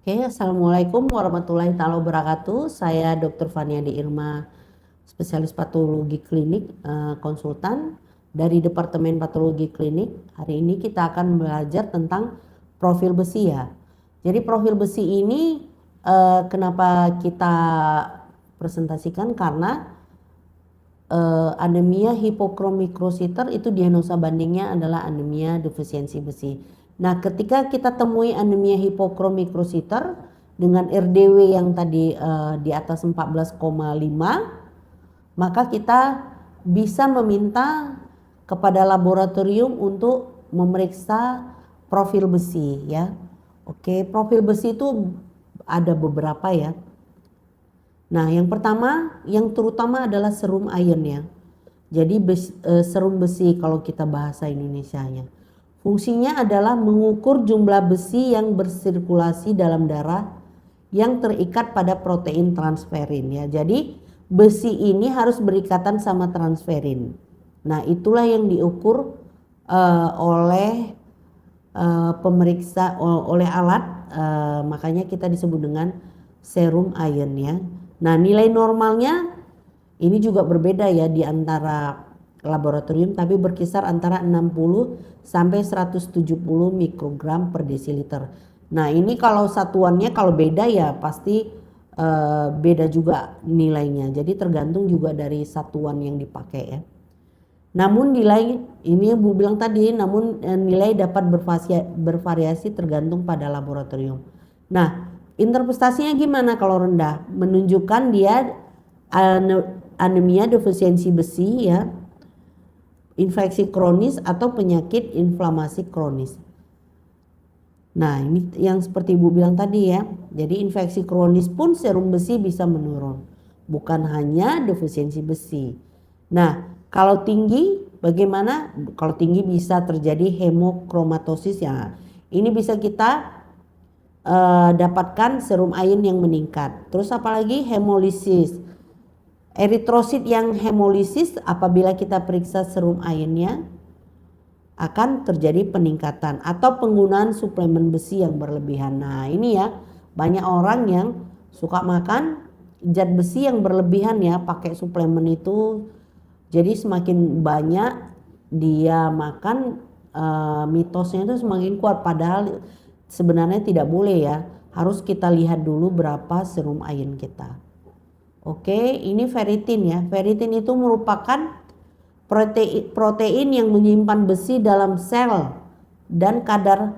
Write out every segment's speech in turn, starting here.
Oke, Assalamualaikum warahmatullahi taala wabarakatuh. Saya Dr. Faniandi Irma, spesialis patologi klinik, konsultan dari Departemen Patologi Klinik. Hari ini kita akan belajar tentang profil besi ya. Jadi profil besi ini kenapa kita presentasikan karena anemia hipokromikrositer itu diagnosa bandingnya adalah anemia defisiensi besi. Nah, ketika kita temui anemia hipokromikrositer dengan RDW yang tadi di atas 14,5, maka kita bisa meminta kepada laboratorium untuk memeriksa profil besi ya. Oke, profil besi itu ada beberapa ya. Nah, yang pertama, yang terutama adalah serum iron ya. Jadi serum besi kalau kita bahasa Indonesianya. Fungsinya adalah mengukur jumlah besi yang bersirkulasi dalam darah yang terikat pada protein transferin ya. Jadi besi ini harus berikatan sama transferin. Nah, itulah yang diukur oleh pemeriksa oleh alat, makanya kita disebut dengan serum iron ya. Nah, nilai normalnya ini juga berbeda ya di antara laboratorium, tapi berkisar antara 60 sampai 170 mikrogram per desiliter. Nah, ini kalau satuannya kalau beda ya pasti beda juga nilainya. Jadi tergantung juga dari satuan yang dipakai ya. Namun nilai ini yang Bu bilang tadi, namun nilai dapat bervariasi tergantung pada laboratorium. Nah, interpretasinya gimana kalau rendah? Menunjukkan dia anemia defisiensi besi ya, infeksi kronis atau penyakit inflamasi kronis. Nah, ini yang seperti Ibu bilang tadi ya. Jadi infeksi kronis pun serum besi bisa menurun, bukan hanya defisiensi besi. Nah, kalau tinggi bagaimana? Kalau tinggi bisa terjadi hemokromatosis ya. Ini bisa kita dapatkan serum iron yang meningkat. Terus apalagi hemolisis. Eritrosit yang hemolisis apabila kita periksa serum ironnya akan terjadi peningkatan atau penggunaan suplemen besi yang berlebihan. Nah, ini ya banyak orang yang suka makan zat besi yang berlebihan ya, pakai suplemen itu. Jadi semakin banyak dia makan, mitosnya itu semakin kuat, padahal sebenarnya tidak boleh ya. Harus kita lihat dulu berapa serum iron kita. Oke, ini ferritin ya. Ferritin itu merupakan protein yang menyimpan besi dalam sel, dan kadar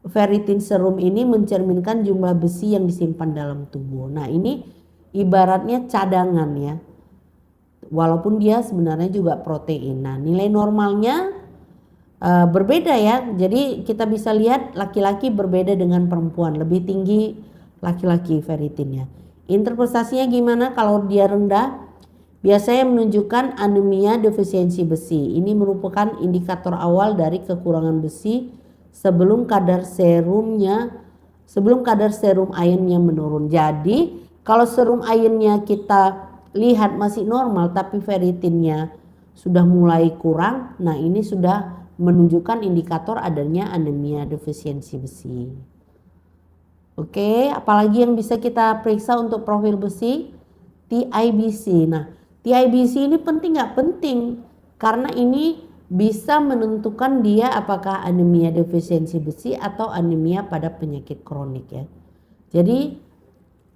ferritin serum ini mencerminkan jumlah besi yang disimpan dalam tubuh. Nah, ini ibaratnya cadangan ya. Walaupun dia sebenarnya juga protein. Nah, nilai normalnya berbeda ya. Jadi kita bisa lihat laki-laki berbeda dengan perempuan. Lebih tinggi laki-laki ferritinnya. Interpretasinya gimana kalau dia rendah? Biasanya menunjukkan anemia defisiensi besi. Ini merupakan indikator awal dari kekurangan besi sebelum kadar serum ironnya menurun. Jadi kalau serum ironnya kita lihat masih normal tapi ferritinnya sudah mulai kurang, nah ini sudah menunjukkan indikator adanya anemia defisiensi besi. Oke, apalagi yang bisa kita periksa untuk profil besi? TIBC. Nah, TIBC ini penting nggak? Penting, karena ini bisa menentukan dia apakah anemia defisiensi besi atau anemia pada penyakit kronik ya. Jadi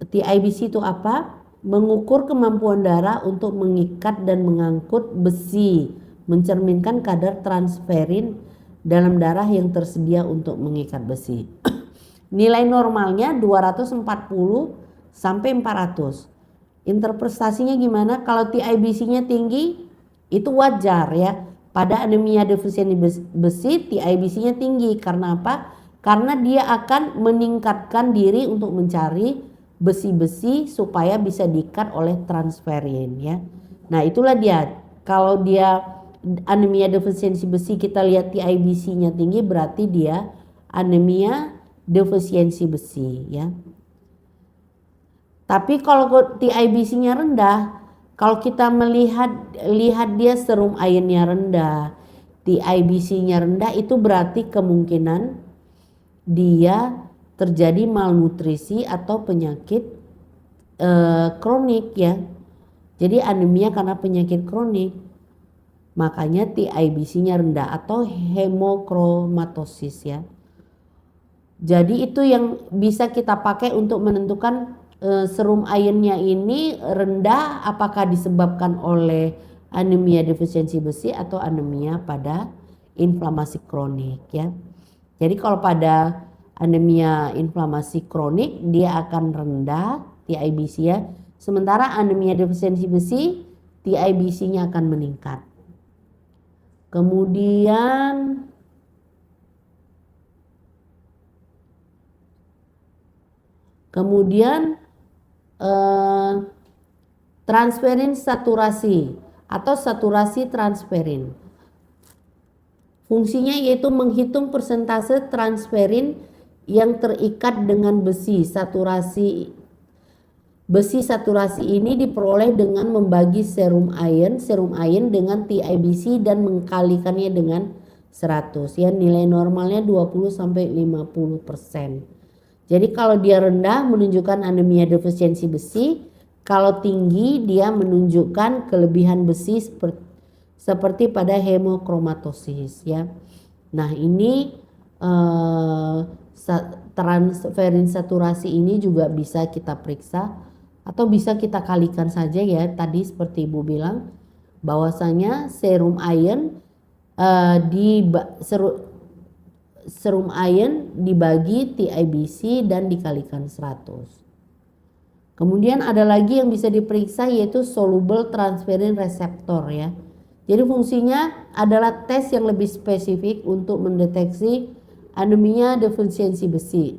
TIBC itu apa? Mengukur kemampuan darah untuk mengikat dan mengangkut besi, mencerminkan kadar transferin dalam darah yang tersedia untuk mengikat besi. Nilai normalnya 240 sampai 400. Interpretasinya gimana? Kalau TIBC-nya tinggi itu wajar ya. Pada anemia defisiensi besi TIBC-nya tinggi karena apa? Karena dia akan meningkatkan diri untuk mencari besi-besi supaya bisa diikat oleh transferin ya. Nah, itulah dia. Kalau dia anemia defisiensi besi kita lihat TIBC-nya tinggi, berarti dia anemia defisiensi besi ya. Tapi kalau TIBC-nya rendah, kalau kita lihat dia serum ironnya rendah, TIBC-nya rendah, itu berarti kemungkinan dia terjadi malnutrisi atau penyakit kronik ya. Jadi anemia karena penyakit kronik, makanya TIBC-nya rendah atau hemochromatosis ya. Jadi itu yang bisa kita pakai untuk menentukan serum ironnya ini rendah apakah disebabkan oleh anemia defisiensi besi atau anemia pada inflamasi kronik ya. Jadi kalau pada anemia inflamasi kronik dia akan rendah TIBC ya. Sementara anemia defisiensi besi TIBC-nya akan meningkat. Kemudian transferin saturasi atau saturasi transferin. Fungsinya yaitu menghitung persentase transferin yang terikat dengan besi. Besi saturasi ini diperoleh dengan membagi serum iron dengan TIBC dan mengkalikannya dengan 100 ya. Nilai normalnya 20-50%. Jadi kalau dia rendah menunjukkan anemia defisiensi besi, kalau tinggi dia menunjukkan kelebihan besi seperti pada hemochromatosis ya. Nah ini transferin saturasi ini juga bisa kita periksa atau bisa kita kalikan saja ya. Tadi seperti Ibu bilang bahwasanya serum iron serum iron dibagi TIBC dan dikalikan 100. Kemudian ada lagi yang bisa diperiksa yaitu soluble transferin receptor ya. Jadi fungsinya adalah tes yang lebih spesifik untuk mendeteksi anemia defisiensi besi.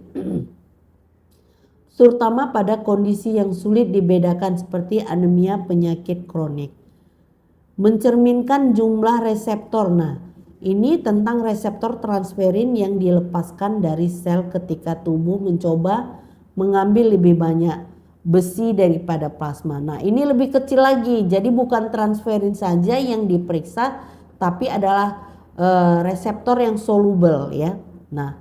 Terutama pada kondisi yang sulit dibedakan seperti anemia penyakit kronik. Mencerminkan jumlah reseptor. Nah, ini tentang reseptor transferin yang dilepaskan dari sel ketika tubuh mencoba mengambil lebih banyak besi daripada plasma. Nah ini lebih kecil lagi, jadi bukan transferin saja yang diperiksa tapi adalah reseptor yang soluble ya. Nah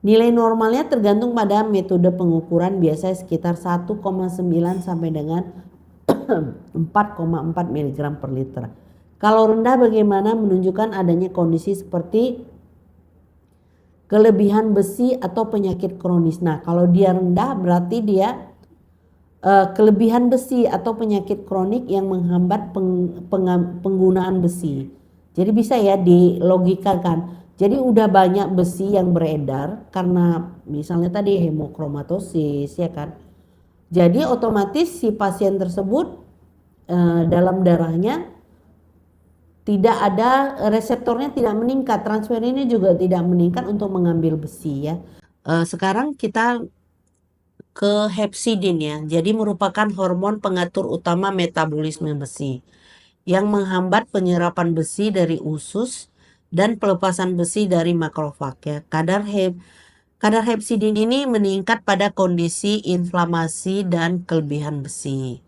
nilai normalnya tergantung pada metode pengukuran, biasanya sekitar 1,9 sampai dengan 4,4 mg per liter. Kalau rendah bagaimana? Menunjukkan adanya kondisi seperti kelebihan besi atau penyakit kronis. Nah kalau dia rendah berarti dia kelebihan besi atau penyakit kronik yang menghambat penggunaan besi. Jadi bisa ya dilogikakan. Jadi udah banyak besi yang beredar karena misalnya tadi hemochromatosis ya kan. Jadi otomatis si pasien tersebut dalam darahnya tidak ada, reseptornya tidak meningkat, transferinnya juga tidak meningkat untuk mengambil besi ya. Sekarang kita ke hepsidin ya. Jadi merupakan hormon pengatur utama metabolisme besi yang menghambat penyerapan besi dari usus dan pelepasan besi dari makrofag ya. Kadar hepsidin ini meningkat pada kondisi inflamasi dan kelebihan besi.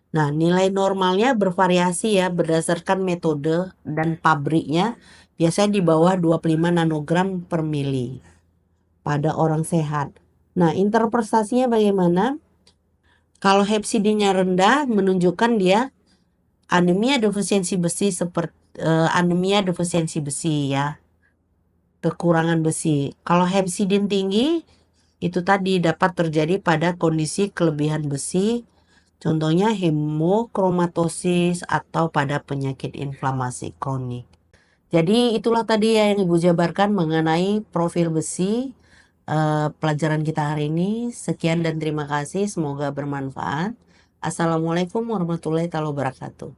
Nah, nilai normalnya bervariasi ya berdasarkan metode dan pabriknya, biasanya di bawah 25 nanogram per mili pada orang sehat. Nah, interpretasinya bagaimana? Kalau hepsidinnya rendah menunjukkan dia anemia defisiensi besi seperti anemia defisiensi besi ya. Kekurangan besi. Kalau hepsidin tinggi itu tadi dapat terjadi pada kondisi kelebihan besi. Contohnya hemochromatosis atau pada penyakit inflamasi kronik. Jadi itulah tadi yang Ibu jabarkan mengenai profil besi pelajaran kita hari ini. Sekian dan terima kasih. Semoga bermanfaat. Assalamualaikum warahmatullahi wabarakatuh.